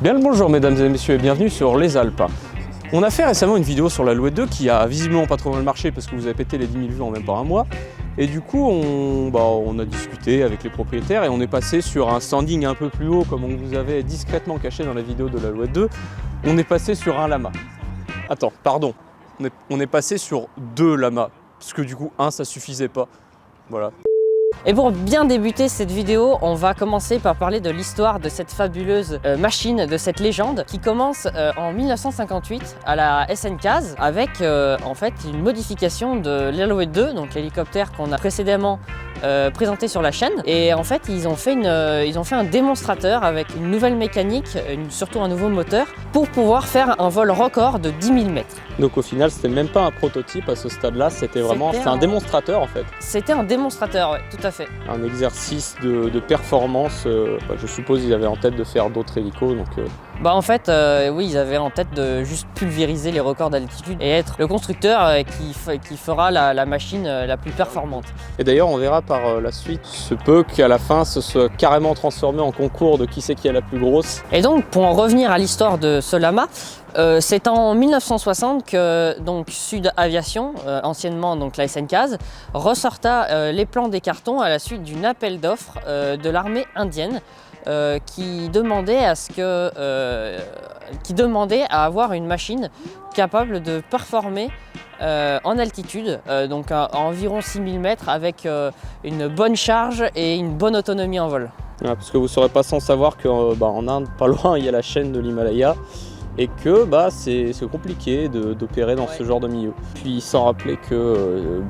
Bien le bonjour mesdames et messieurs et bienvenue sur Les Alpes. On a fait récemment une vidéo sur l'Alouette 2 qui a visiblement pas trop mal marché parce que vous avez pété les 10 000 vues en même pas un mois. Et du coup on a discuté avec les propriétaires et on est passé sur un standing un peu plus haut comme on vous avait discrètement caché dans la vidéo de l'Alouette 2. On est passé sur un lama. Attends, pardon, on est passé sur 2 lamas parce que du coup un ça suffisait pas. Voilà. Et pour bien débuter cette vidéo, on va commencer par parler de l'histoire de cette fabuleuse machine, de cette légende qui commence en 1958 à la SNCAZ avec en fait une modification de l'Alouette 2, donc l'hélicoptère qu'on a précédemment présenté sur la chaîne. Et en fait ils ont fait un démonstrateur avec une nouvelle mécanique, surtout un nouveau moteur, pour pouvoir faire un vol record de 10 000 mètres. Donc au final c'était même pas un prototype à ce stade-là, c'était un démonstrateur en fait. C'était un démonstrateur, ouais, tout à fait. Un exercice de performance, je suppose qu'ils avaient en tête de faire d'autres hélicos. Donc, Bah en fait, oui, ils avaient en tête de juste pulvériser les records d'altitude et être le constructeur qui fera la machine la plus performante. Et d'ailleurs on verra par la suite, se peut qu'à la fin ce soit carrément transformé en concours de qui c'est qui est la plus grosse. Et donc pour en revenir à l'histoire de ce lama, c'est en 1960 que donc Sud Aviation, anciennement donc la SNCAZ, ressorta les plans des cartons à la suite d'un appel d'offres de l'armée indienne qui demandait à avoir une machine capable de performer en altitude, donc à environ 6000 mètres avec une bonne charge et une bonne autonomie en vol. Ouais, parce que vous ne serez pas sans savoir qu'en Inde, pas loin, il y a la chaîne de l'Himalaya. Et que c'est compliqué d'opérer dans ce genre de milieu. Puis sans rappeler que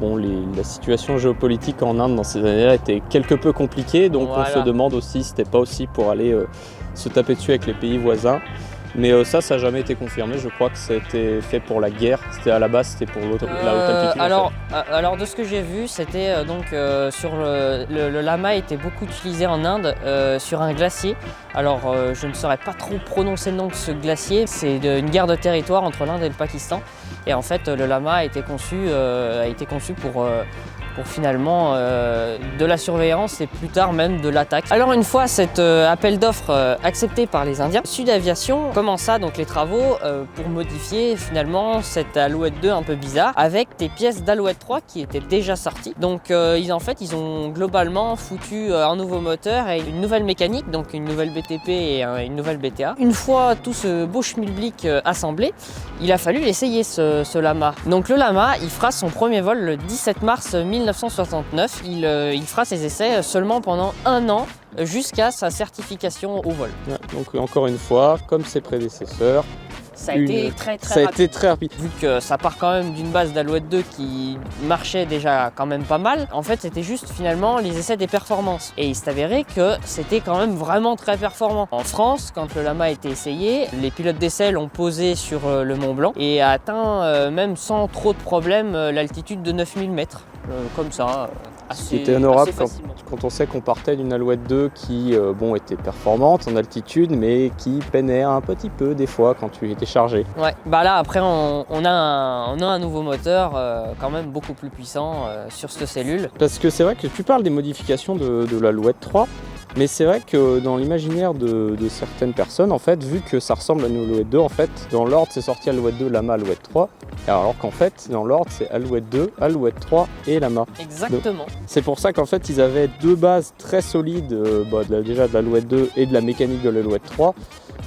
la situation géopolitique en Inde dans ces années-là était quelque peu compliquée, donc voilà. On se demande aussi si c'était pas aussi pour aller se taper dessus avec les pays voisins. Mais ça n'a jamais été confirmé, je crois que c'était fait pour la guerre, à la base c'était pour la haute altitude. Alors de ce que j'ai vu, c'était sur le lama était beaucoup utilisé en Inde sur un glacier. Alors je ne saurais pas trop prononcer le nom de ce glacier, c'est une guerre de territoire entre l'Inde et le Pakistan. Et en fait le lama a été conçu pour finalement de la surveillance et plus tard même de l'attaque. Alors une fois cet appel d'offres accepté par les Indiens, Sud Aviation commença donc les travaux pour modifier finalement cette Alouette 2 un peu bizarre avec des pièces d'Alouette 3 qui étaient déjà sorties. Donc ils ont globalement foutu un nouveau moteur et une nouvelle mécanique, donc une nouvelle BTP et une nouvelle BTA. Une fois tout ce beau schmilblick assemblé, il a fallu l'essayer ce lama. Donc le lama, il fera son premier vol le 17 mars 1969, il fera ses essais seulement pendant 1 an jusqu'à sa certification au vol. Ouais, donc encore une fois, comme ses prédécesseurs, ça a été très rapide. Vu que ça part quand même d'une base d'Alouette 2 qui marchait déjà quand même pas mal, en fait c'était juste finalement les essais des performances. Et il s'est avéré que c'était quand même vraiment très performant. En France, quand le lama a été essayé, les pilotes d'essai l'ont posé sur le Mont Blanc et a atteint même sans trop de problèmes l'altitude de 9000 mètres. Comme ça, c'était honorable quand on sait qu'on partait d'une Alouette 2 qui était performante en altitude mais qui peinait un petit peu des fois quand tu étais chargé. Ouais, bah là après on a un nouveau moteur quand même beaucoup plus puissant sur cette cellule. Parce que c'est vrai que tu parles des modifications de l'Alouette 3, mais c'est vrai que dans l'imaginaire de certaines personnes, en fait, vu que ça ressemble à une Alouette 2, en fait, dans l'ordre c'est sorti Alouette 2, Lama, Alouette 3, alors qu'en fait, dans l'ordre c'est Alouette 2, Alouette 3 et Lama. Exactement. C'est pour ça qu'en fait, ils avaient 2 bases très solides, déjà de l'Alouette 2 et de la mécanique de l'Alouette 3.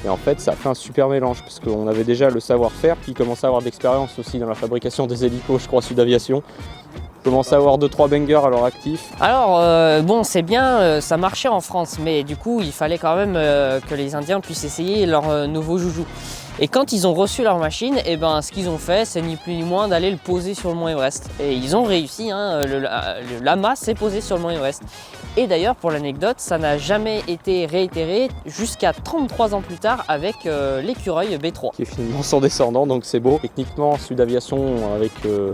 Et en fait, ça a fait un super mélange, parce qu'on avait déjà le savoir-faire, puis ils commençaient à avoir de l'expérience aussi dans la fabrication des hélicos, je crois, Sud Aviation. Commence à avoir 2-3 bangers à leur actif. Alors c'est bien, ça marchait en France, mais du coup il fallait quand même que les Indiens puissent essayer leur nouveau joujou. Et quand ils ont reçu leur machine, ce qu'ils ont fait, c'est ni plus ni moins d'aller le poser sur le mont Everest. Et ils ont réussi, le lama s'est posé sur le mont Everest. Et d'ailleurs, pour l'anecdote, ça n'a jamais été réitéré jusqu'à 33 ans plus tard avec l'écureuil B3. Qui est finalement son descendant, donc c'est beau. Techniquement, Sud Aviation, avec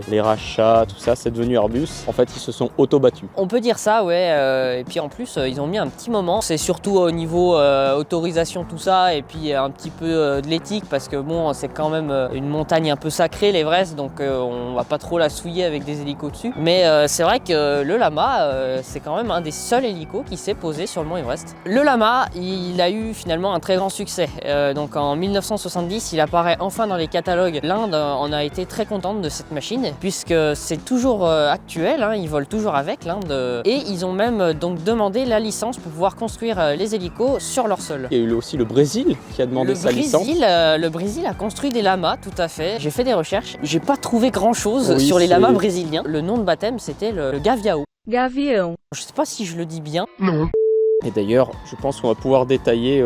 les rachats, tout ça, c'est devenu Airbus. En fait, ils se sont auto-battus. On peut dire ça, ouais. Et puis en plus, ils ont mis un petit moment. C'est surtout au niveau autorisation, tout ça, et puis un petit peu de l'éthique, parce que bon, c'est quand même une montagne un peu sacrée, l'Everest, donc on va pas trop la souiller avec des hélicos dessus. Mais c'est vrai que le lama, c'est quand même un des seuls seul hélico qui s'est posé sur le mont Everest. Le lama, il a eu finalement un très grand succès. Donc en 1970, il apparaît enfin dans les catalogues. L'Inde en a été très contente de cette machine, puisque c'est toujours actuel, hein, ils volent toujours avec l'Inde. Et ils ont même donc demandé la licence pour pouvoir construire les hélicos sur leur sol. Il y a eu aussi le Brésil qui a demandé sa licence. Le Brésil a construit des lamas, tout à fait. J'ai fait des recherches, j'ai pas trouvé grand chose sur les lamas brésiliens. Le nom de baptême, c'était le gavião. Gavião. Je sais pas si je le dis bien. Non. Et d'ailleurs, je pense qu'on va pouvoir détailler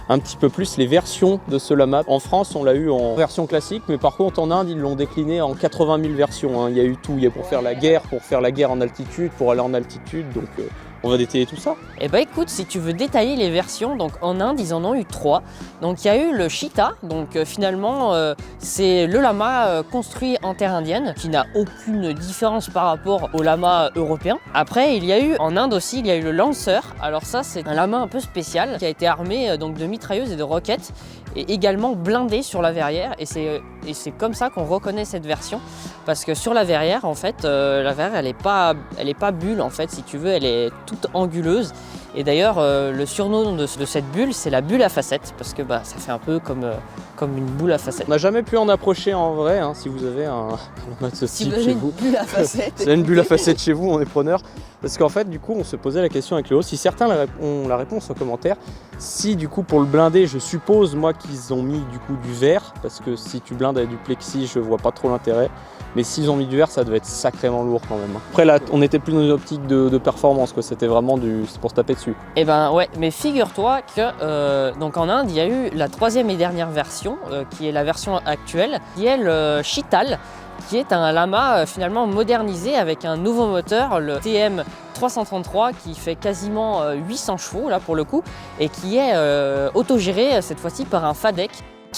un petit peu plus les versions de ce lama. En France, on l'a eu en version classique, mais par contre en Inde, ils l'ont décliné en 80 000 versions. Hein. Il y a eu tout, il y a pour faire la guerre en altitude, pour aller en altitude, donc on va détailler tout ça. Eh ben écoute, si tu veux détailler les versions, donc en Inde, ils en ont eu 3. Donc il y a eu le Cheetah, donc finalement c'est le lama construit en terre indienne, qui n'a aucune différence par rapport au lama européen. Après, il y a eu en Inde aussi, il y a eu le Lancer. Alors ça, c'est un lama un peu spécial qui a été armé donc de mitrailleuses et de roquettes, et également blindé sur la verrière. Et c'est comme ça qu'on reconnaît cette version, parce que sur la verrière, en fait, la verrière, elle est pas bulle, en fait, si tu veux, elle est toute anguleuse. Et d'ailleurs, le surnom de cette bulle, c'est la bulle à facettes, parce que ça fait un peu comme une boule à facettes. On n'a jamais pu en approcher en vrai, hein, si vous avez un lama de ce type chez vous. Bulle à facettes. Si vous avez une bulle à facettes chez vous, on est preneur. Parce qu'en fait, du coup, on se posait la question avec Léo, si certains ont la réponse en commentaire, si du coup pour le blinder, je suppose moi qu'ils ont mis du coup du verre, parce que si tu blindes avec du plexi, je vois pas trop l'intérêt. Mais s'ils ont mis du verre, ça devait être sacrément lourd quand même. Après là, on n'était plus dans une optique de performance, quoi. C'était vraiment c'est pour se taper dessus. Et ben ouais, mais figure-toi que donc en Inde, il y a eu la 3e et dernière version, qui est la version actuelle, qui est le Chital, qui est un lama finalement modernisé avec un nouveau moteur, le TM 333, qui fait quasiment 800 chevaux là pour le coup, et qui est autogéré cette fois-ci par un FADEC.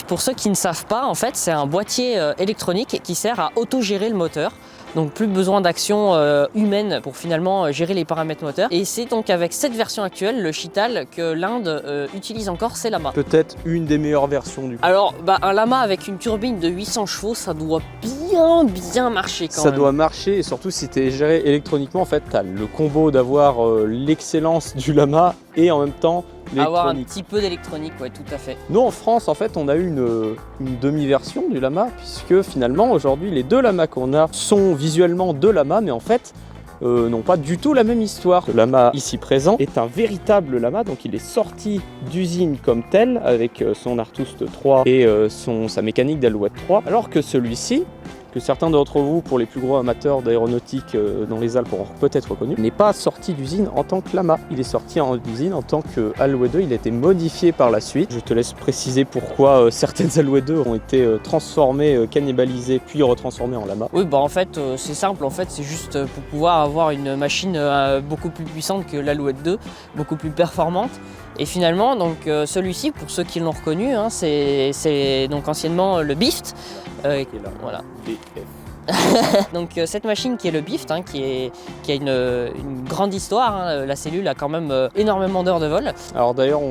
Pour ceux qui ne savent pas, en fait, c'est un boîtier électronique qui sert à autogérer le moteur. Donc plus besoin d'action humaine pour finalement gérer les paramètres moteurs. Et c'est donc avec cette version actuelle, le Chital, que l'Inde utilise encore ces lamas. Peut-être une des meilleures versions du coup. Alors un lama avec une turbine de 800 chevaux, ça doit bien marcher quand même. Ça doit marcher, et surtout si tu es géré électroniquement, en fait, tu as le combo d'avoir l'excellence du lama et en même temps avoir un petit peu d'électronique, ouais, tout à fait. Nous en France, en fait, on a eu une demi-version du lama, puisque finalement aujourd'hui les deux lamas qu'on a sont visuellement deux lamas, mais en fait n'ont pas du tout la même histoire. Le lama ici présent est un véritable lama, donc il est sorti d'usine comme tel, avec son Artust 3 et sa mécanique d'Alouette 3, alors que celui-ci, que certains d'entre vous, pour les plus gros amateurs d'aéronautique dans les Alpes, auront peut-être reconnu, n'est pas sorti d'usine en tant que lama. Il est sorti d'usine en tant que Alouette 2, il a été modifié par la suite. Je te laisse préciser pourquoi certaines Alouette 2 ont été transformées, cannibalisées, puis retransformées en lama. Oui, en fait, c'est simple, en fait, c'est juste pour pouvoir avoir une machine beaucoup plus puissante que l'Alouette 2, beaucoup plus performante. Et finalement, donc celui-ci, pour ceux qui l'ont reconnu, hein, c'est donc anciennement le Bift. Voilà. Donc cette machine qui est le Bift, hein, qui a une grande histoire, hein. La cellule a quand même énormément d'heures de vol. Alors d'ailleurs,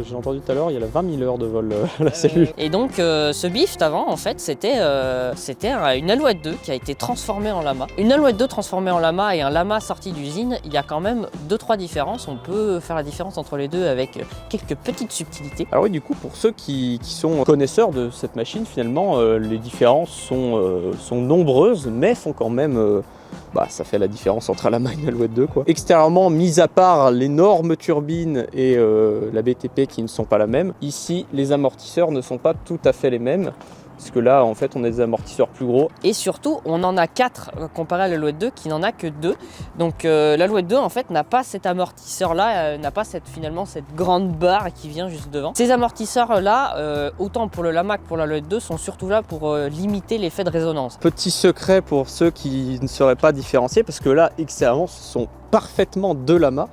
j'ai entendu tout à l'heure, il y a 20 000 heures de vol la cellule. Et donc ce Bift avant, en fait, c'était une Alouette 2 qui a été transformée en lama. Une Alouette 2 transformée en lama et un lama sorti d'usine, il y a quand même 2-3 différences. On peut faire la différence entre les deux avec quelques petites subtilités. Alors oui, du coup, pour ceux qui sont connaisseurs de cette machine, finalement, les différences sont nombreuses, mais font quand même ça fait la différence entre un lama et une Alouette 2, quoi. Extérieurement, mis à part l'énorme turbine et la BTP qui ne sont pas la même, ici les amortisseurs ne sont pas tout à fait les mêmes. Parce que là, en fait, on a des amortisseurs plus gros. Et surtout, on en a 4 comparé à l'Alouette 2 qui n'en a que 2. Donc l'Alouette 2, en fait, n'a pas cet amortisseur-là, n'a pas cette grande barre qui vient juste devant. Ces amortisseurs-là, autant pour le lama que pour l'Alouette 2, sont surtout là pour limiter l'effet de résonance. Petit secret pour ceux qui ne sauraient pas différencier, parce que là, extérieurement, ce sont parfaitement deux lamas.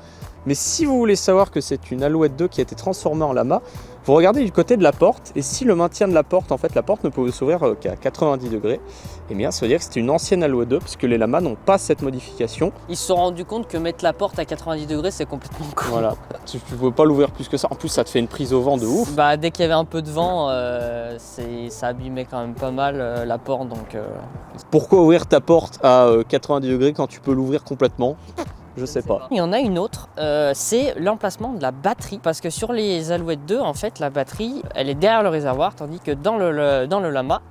Mais si vous voulez savoir que c'est une Alouette 2 qui a été transformée en lama, vous regardez du côté de la porte, et si le maintien de la porte, en fait, la porte ne pouvait s'ouvrir qu'à 90 degrés, eh bien, ça veut dire que c'était une ancienne Alouette 2, puisque les lamas n'ont pas cette modification. Ils se sont rendus compte que mettre la porte à 90 degrés, c'est complètement con. Voilà, tu ne pouvais pas l'ouvrir plus que ça. En plus, ça te fait une prise au vent de ouf. Dès qu'il y avait un peu de vent, ça abîmait quand même pas mal la porte. Donc, Pourquoi ouvrir ta porte à 90 degrés quand tu peux l'ouvrir complètement ? Je sais pas. Il y en a une autre, c'est l'emplacement de la batterie. Parce que sur les Alouettes 2, en fait, la batterie, elle est derrière le réservoir, tandis que dans le Lama,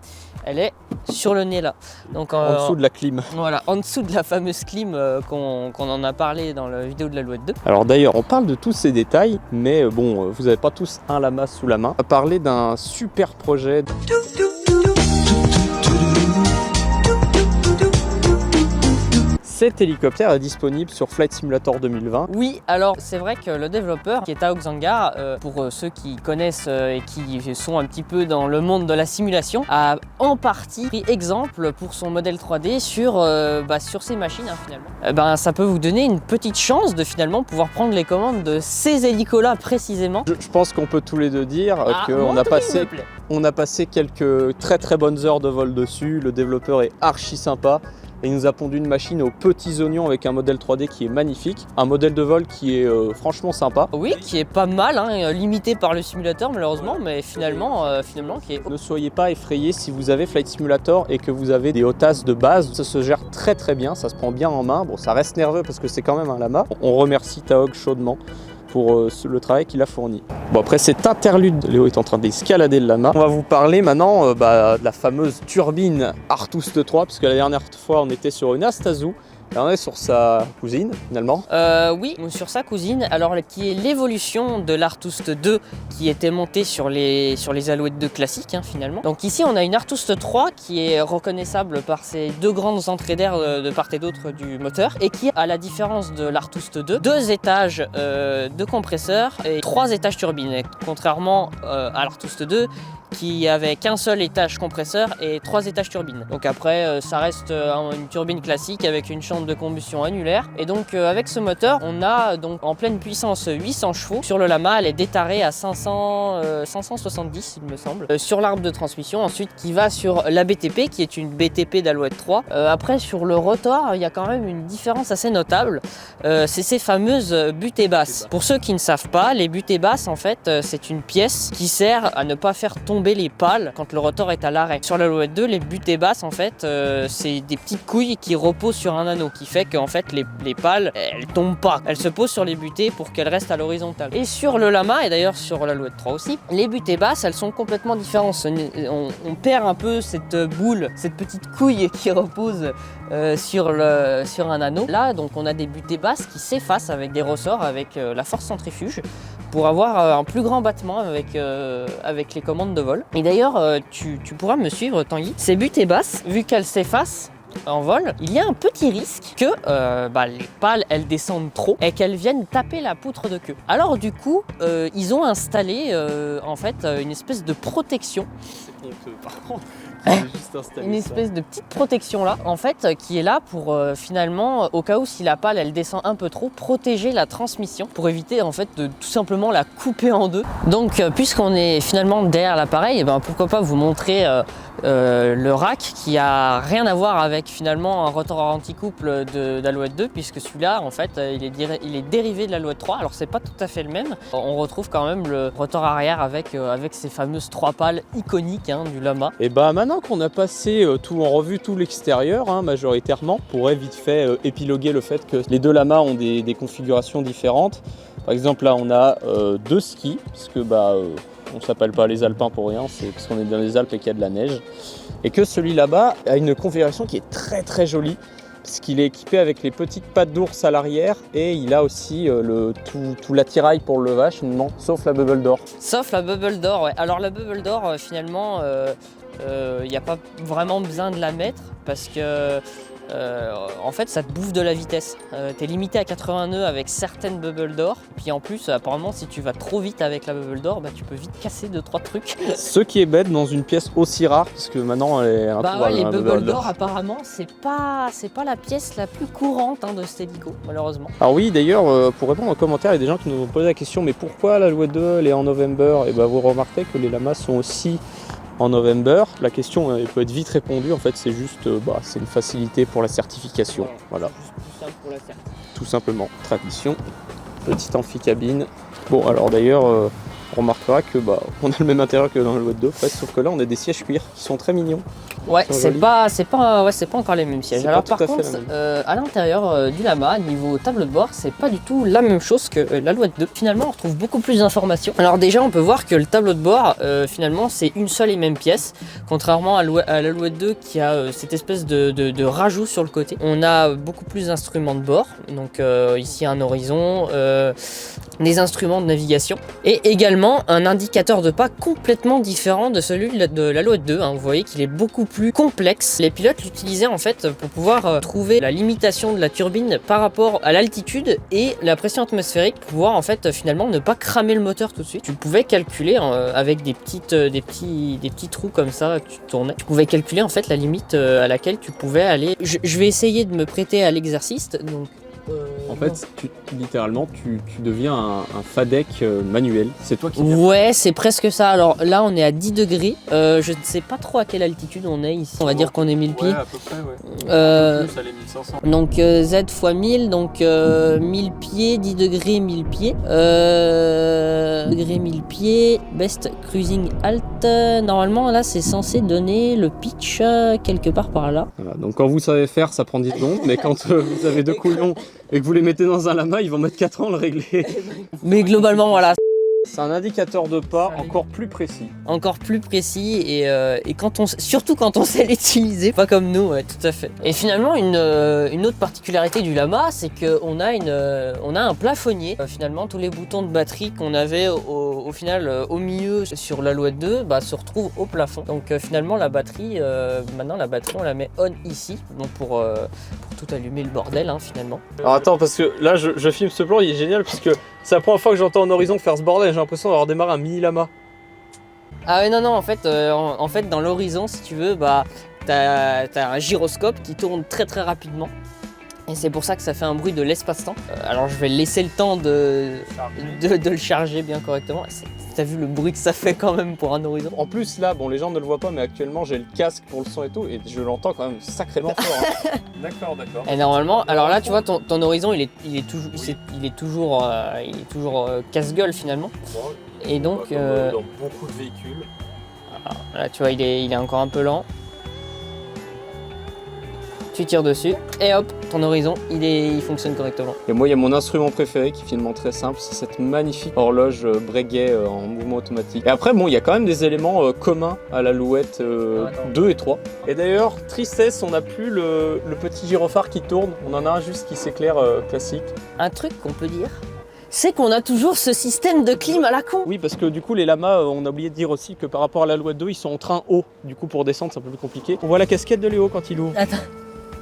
elle est sur le nez là. Donc, En dessous de la clim. Voilà, en dessous de la fameuse clim qu'on en a parlé dans la vidéo de l'Alouette 2. Alors d'ailleurs, on parle de tous ces détails, mais bon, vous n'avez pas tous un Lama sous la main. On va parler d'un super projet. Cet hélicoptère est disponible sur Flight Simulator 2020. Oui, alors c'est vrai que le développeur qui est Taok Zangar, pour ceux qui connaissent et qui sont un petit peu dans le monde de la simulation, a en partie pris exemple pour son modèle 3D sur ces machines finalement. Ça peut vous donner une petite chance de finalement pouvoir prendre les commandes de ces hélicos-là précisément. Je pense qu'on peut tous les deux dire qu'on a passé quelques très bonnes heures de vol dessus. Le développeur est archi sympa. Et il nous a pondu une machine aux petits oignons avec un modèle 3D qui est magnifique. Un modèle de vol qui est franchement sympa. Oui, qui est pas mal, limité par le simulateur malheureusement, mais finalement qui est... Ne soyez pas effrayés si vous avez Flight Simulator et que vous avez des hotasses de base. Ça se gère très bien, ça se prend bien en main. Bon, ça reste nerveux parce que c'est quand même un Lama. On remercie Taok chaudement pour le travail qu'il a fourni. Bon, après cet interlude, Léo est en train d'escalader le Lama. On va vous parler maintenant de la fameuse turbine Artoost 3, puisque la dernière fois on était sur une Astazu. Là, on est sur sa cousine finalement. Oui, sur sa cousine, alors qui est l'évolution de l'Artoost 2 qui était montée sur les Alouettes 2 classiques finalement. Donc ici on a une Artoost 3 qui est reconnaissable par ses deux grandes entrées d'air de part et d'autre du moteur et qui, à la différence de l'Artoost 2, 2 étages de compresseur et 3 étages turbine, contrairement à l'Artoost 2 qui avait qu'un seul étage compresseur et 3 étages turbine. Donc après ça reste une turbine classique avec une chambre de combustion annulaire. Et donc avec ce moteur on a donc en pleine puissance 800 chevaux. Sur le Lama elle est détarée à 570 il me semble. Sur l'arbre de transmission ensuite qui va sur la BTP qui est une BTP d'Alouette 3. Après sur le rotor il y a quand même une différence assez notable. C'est ces fameuses butées basses. Pour ceux qui ne savent pas, les butées basses en fait c'est une pièce qui sert à ne pas faire tomber les pales quand le rotor est à l'arrêt. Sur l'Alouette 2, les butées basses en fait c'est des petites couilles qui reposent sur un anneau qui fait qu'en fait les pales elles tombent pas, elles se posent sur les butées pour qu'elles restent à l'horizontale. Et sur le Lama et d'ailleurs sur l'Alouette 3 aussi, les butées basses elles sont complètement différentes. On perd un peu cette boule, cette petite couille qui repose sur un anneau. Là donc on a des butées basses qui s'effacent avec des ressorts, avec la force centrifuge pour avoir un plus grand battement avec les commandes de vol. Et d'ailleurs, tu pourras me suivre Tanguy. Ces butées basses, vu qu'elles s'effacent en vol, il y a un petit risque que les pales elles descendent trop et qu'elles viennent taper la poutre de queue. Alors du coup, ils ont installé en fait une espèce de protection. Une espèce de petite protection là en fait qui est là pour finalement au cas où si la pale elle descend un peu trop, protéger la transmission pour éviter en fait de tout simplement la couper en deux. Donc puisqu'on est finalement derrière l'appareil, pourquoi pas vous montrer le rack qui a rien à voir avec finalement un rotor anti-couple d'Alouette 2 puisque celui-là en fait il est dérivé de l'Alouette 3. Alors c'est pas tout à fait le même, on retrouve quand même le rotor arrière avec ces fameuses 3 pales iconiques du Lama. Et maintenant qu'on a passé tout en revue tout l'extérieur majoritairement, on pourrait vite fait épiloguer le fait que les deux Lamas ont des configurations différentes. Par exemple là on a 2 skis parce que on s'appelle pas les Alpins pour rien, c'est parce qu'on est dans les Alpes et qu'il y a de la neige. Et que celui là-bas a une configuration qui est très jolie, parce qu'il est équipé avec les petites pattes d'ours à l'arrière et il a aussi tout l'attirail pour le levage, sauf la bubble door. Sauf la bubble door, ouais. Alors la bubble door, finalement, il n'y a pas vraiment besoin de la mettre parce que en fait ça te bouffe de la vitesse. Tu es limité à 80 nœuds avec certaines bubble door, puis en plus apparemment si tu vas trop vite avec la bubble door, tu peux vite casser 2-3 trucs. Ce qui est bête dans une pièce aussi rare, parce que maintenant elle est introuvable. Les bubble door apparemment c'est pas la pièce la plus courante de cet hélico malheureusement. Alors oui d'ailleurs pour répondre aux commentaires, il y a des gens qui nous ont posé la question mais pourquoi l'Alouette 2 elle est en November? Et vous remarquerez que les Lamas sont aussi en November. La question elle peut être vite répondue, en fait c'est juste c'est une facilité pour la certification. Voilà. Plus simple pour la certification. Tout simplement. Tradition, petite amphicabine. Bon alors d'ailleurs On remarquera que on a le même intérieur que dans le Alouette 2, presque, sauf que là on a des sièges cuir qui sont très mignons. Ouais, c'est pas encore les mêmes sièges. Alors par contre, à l'intérieur du Lama, niveau tableau de bord, c'est pas du tout la même chose que l'Alouette 2. Finalement, on retrouve beaucoup plus d'informations. Alors déjà, on peut voir que le tableau de bord, finalement, c'est une seule et même pièce, contrairement à l'Alouette 2 qui a cette espèce de rajout sur le côté. On a beaucoup plus d'instruments de bord, donc ici un horizon, des instruments de navigation et également un indicateur de pas complètement différent de celui de l'Alouette 2. Vous voyez qu'il est beaucoup plus complexe. Les pilotes l'utilisaient en fait pour pouvoir trouver la limitation de la turbine par rapport à l'altitude et la pression atmosphérique pour pouvoir en fait finalement ne pas cramer le moteur tout de suite. Tu pouvais calculer avec des petits trous comme ça que tu tournais. Tu pouvais calculer en fait la limite à laquelle tu pouvais aller. Je vais essayer de me prêter à l'exercice. Donc en fait, littéralement, tu deviens un FADEC manuel. C'est toi qui... Ouais, c'est presque ça. Alors là, on est à 10 degrés. Je ne sais pas trop à quelle altitude on est ici. On va dire qu'on est 1000 pieds. Ouais, à peu près, ouais. Plus, elle est 1500. Donc Z fois 1000, donc 1000 pieds, 10 degrés, 1000 pieds. Degrés, 1000 pieds. Best cruising alt. Normalement, là, c'est censé donner le pitch quelque part par là. Voilà, donc quand vous savez faire, ça prend 10 secondes. Mais quand vous avez deux couillons et que vous les mettez dans un lama, ils vont mettre 4 ans à le régler. Mais globalement, voilà. C'est un indicateur de pas encore plus précis. Encore plus précis et surtout quand on sait l'utiliser, pas comme nous, ouais, tout à fait. Et finalement, une autre particularité du Lama, c'est qu'on a un plafonnier. Finalement, tous les boutons de batterie qu'on avait au final au milieu sur l'Alouette 2 se retrouvent au plafond. Donc finalement, la batterie, maintenant la batterie, on la met on ici, donc pour tout allumer le bordel, finalement. Alors attends, parce que là, je filme ce plan, il est génial, parce que c'est la première fois que j'entends en horizon faire ce bordel. J'ai l'impression d'avoir démarré un mini lama. Ah ouais, non, en fait, dans l'horizon, si tu veux, t'as un gyroscope qui tourne très très rapidement. Et c'est pour ça que ça fait un bruit de l'espace-temps. Alors je vais laisser le temps de le charger bien correctement. T'as vu le bruit que ça fait quand même pour un horizon? En plus là, bon les gens ne le voient pas, mais actuellement j'ai le casque pour le son et tout, et je l'entends quand même sacrément fort. D'accord. Et normalement, alors là tu vois ton horizon il est toujours casse-gueule finalement. Et donc dans beaucoup de véhicules. Là tu vois il est encore un peu lent. Tu tires dessus et hop, ton horizon il fonctionne correctement. Et moi il y a mon instrument préféré qui est finalement très simple, c'est cette magnifique horloge Breguet en mouvement automatique. Et après bon il y a quand même des éléments communs à l'Alouette 2 et 3. Et d'ailleurs, tristesse, on n'a plus le petit gyrophare qui tourne, on en a un juste qui s'éclaire classique. Un truc qu'on peut dire, c'est qu'on a toujours ce système de clim à la con. Oui, parce que du coup les lamas, on a oublié de dire aussi que par rapport à l'Alouette 2, ils sont en train haut. Du coup pour descendre c'est un peu plus compliqué. On voit la casquette de Léo quand il ouvre. Attends.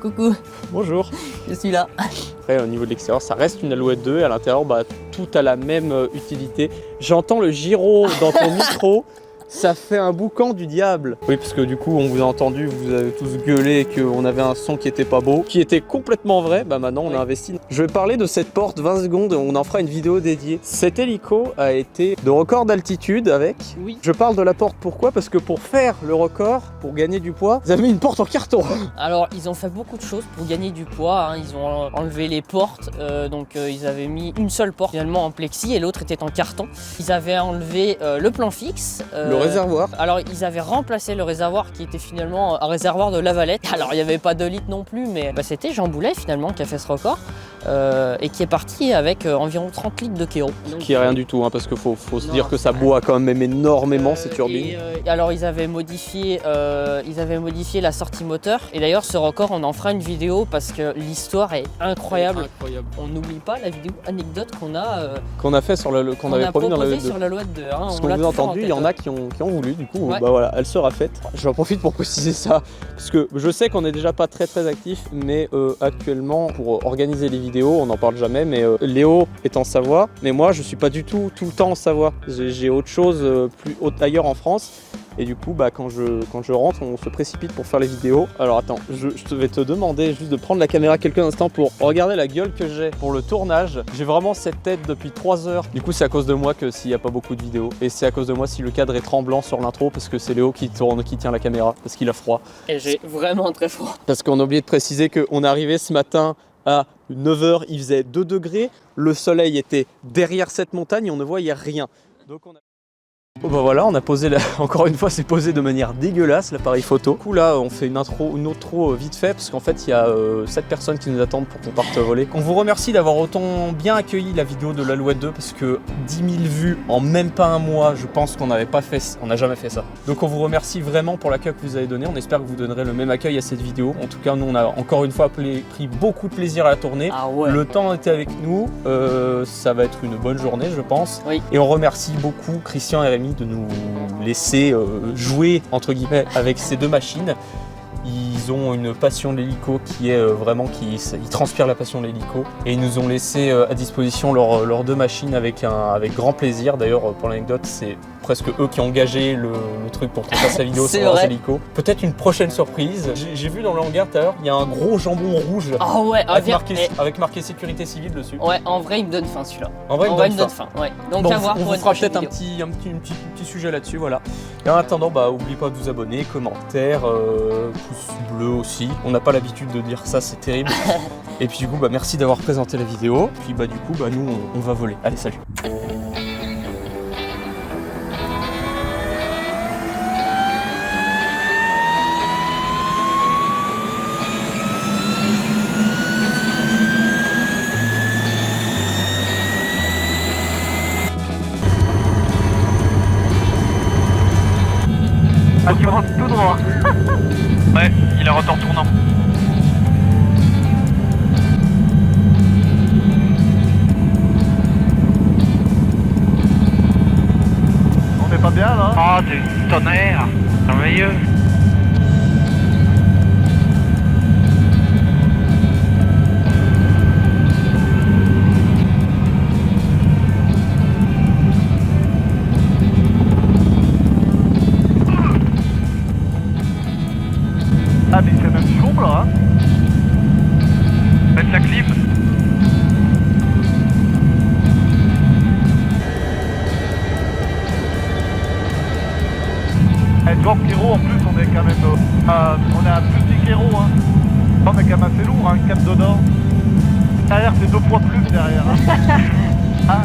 Coucou. Bonjour. Je suis là. Après au niveau de l'extérieur, ça reste une Alouette 2 et à l'intérieur, tout a la même utilité. J'entends le gyro dans ton micro. Ça fait un boucan du diable. Oui, parce que du coup, on vous a entendu, vous avez tous gueulé qu'on avait un son qui était pas beau, qui était complètement vrai. Maintenant, on a investi. Je vais parler de cette porte 20 secondes, on en fera une vidéo dédiée. Cet hélico a été de record d'altitude avec. Oui. Je parle de la porte, pourquoi? Parce que pour faire le record, pour gagner du poids, ils avaient mis une porte en carton. Alors, ils ont fait beaucoup de choses pour gagner du poids. Ils ont enlevé les portes, ils avaient mis une seule porte finalement en plexi et l'autre était en carton. Ils avaient enlevé le plan fixe. Le réservoir. Alors ils avaient remplacé le réservoir qui était finalement un réservoir de Lavalette. Alors il n'y avait pas de litres non plus, mais c'était Jean Boulet finalement qui a fait ce record et qui est parti avec environ 30 litres de kéro. Qui est rien du tout, parce qu'il faut se dire que ça boit quand même énormément ces turbines. Alors ils avaient modifié la sortie moteur et d'ailleurs ce record on en fera une vidéo parce que l'histoire est incroyable. On n'oublie pas la vidéo anecdote qu'on a fait sur qu'on avait promis dans l'Alouette 2. Parce qu'on vous a entendu, il y en a qui ont voulu, du coup, voilà, elle sera faite. J'en profite pour préciser ça, parce que je sais qu'on n'est déjà pas très actif, mais actuellement, pour organiser les vidéos, on n'en parle jamais, mais Léo est en Savoie, mais moi je suis pas du tout le temps en Savoie. J'ai autre chose plus haut ailleurs en France. Et du coup, quand je rentre, on se précipite pour faire les vidéos. Alors attends, je vais te demander juste de prendre la caméra quelques instants pour regarder la gueule que j'ai pour le tournage. J'ai vraiment cette tête depuis 3 heures. Du coup, c'est à cause de moi que s'il n'y a pas beaucoup de vidéos. Et c'est à cause de moi si le cadre est tremblant sur l'intro, parce que c'est Léo qui tient la caméra, parce qu'il a froid. Et j'ai vraiment très froid. Parce qu'on a oublié de préciser qu'on est arrivé ce matin à 9 h, il faisait 2 degrés. Le soleil était derrière cette montagne et on ne voyait rien. Donc Oh bah voilà, on a posé encore une fois, c'est posé de manière dégueulasse l'appareil photo. Du coup là, on fait une outro vite fait parce qu'en fait il y a 7 personnes qui nous attendent pour qu'on parte voler. On vous remercie d'avoir autant bien accueilli la vidéo de l'Alouette 2 parce que 10 000 vues en même pas un mois, je pense qu'on n'a jamais fait ça. Donc on vous remercie vraiment pour l'accueil que vous avez donné. On espère que vous donnerez le même accueil à cette vidéo. En tout cas, nous on a encore une fois pris beaucoup de plaisir à la tourner. Ah ouais. Le temps était avec nous, ça va être une bonne journée je pense. Oui. Et on remercie beaucoup Christian et Rémi de nous laisser jouer entre guillemets avec ces deux machines. Ils ont une passion de l'hélico qui est vraiment, ils transpirent la passion de l'hélico et ils nous ont laissé à disposition leurs deux machines avec grand plaisir. D'ailleurs pour l'anecdote, c'est presque eux qui ont engagé le truc pour qu'on fasse la vidéo sur leurs hélicos. Peut-être une prochaine surprise. J'ai vu dans le hangar tout à l'heure, il y a un gros jambon rouge avec marqué sécurité civile dessus. Ouais, en vrai il me donne faim celui-là. En vrai il me donne faim. Ouais. Donc bon, à voir on pour vous une fera prochaine peut-être un petit sujet là-dessus, voilà. Et en attendant, n'oubliez pas de vous abonner, commentaires, pouce bleu aussi. On n'a pas l'habitude de dire ça, c'est terrible. Et puis du coup, merci d'avoir présenté la vidéo. Puis du coup, nous on va voler. Allez, salut. Ah, tu montes tout droit. Ouais, il est rotor tournant. On est pas bien là? Oh, c'est une tonnerre. Merveilleux. Ah mais c'est même chaud là hein. Mettre la clim. Et Dwarf Hero en plus on est quand même on est à plus 10 Hero hein. On est quand même assez lourd hein, 4 de nord. Derrière c'est 2 fois plus derrière hein. Hein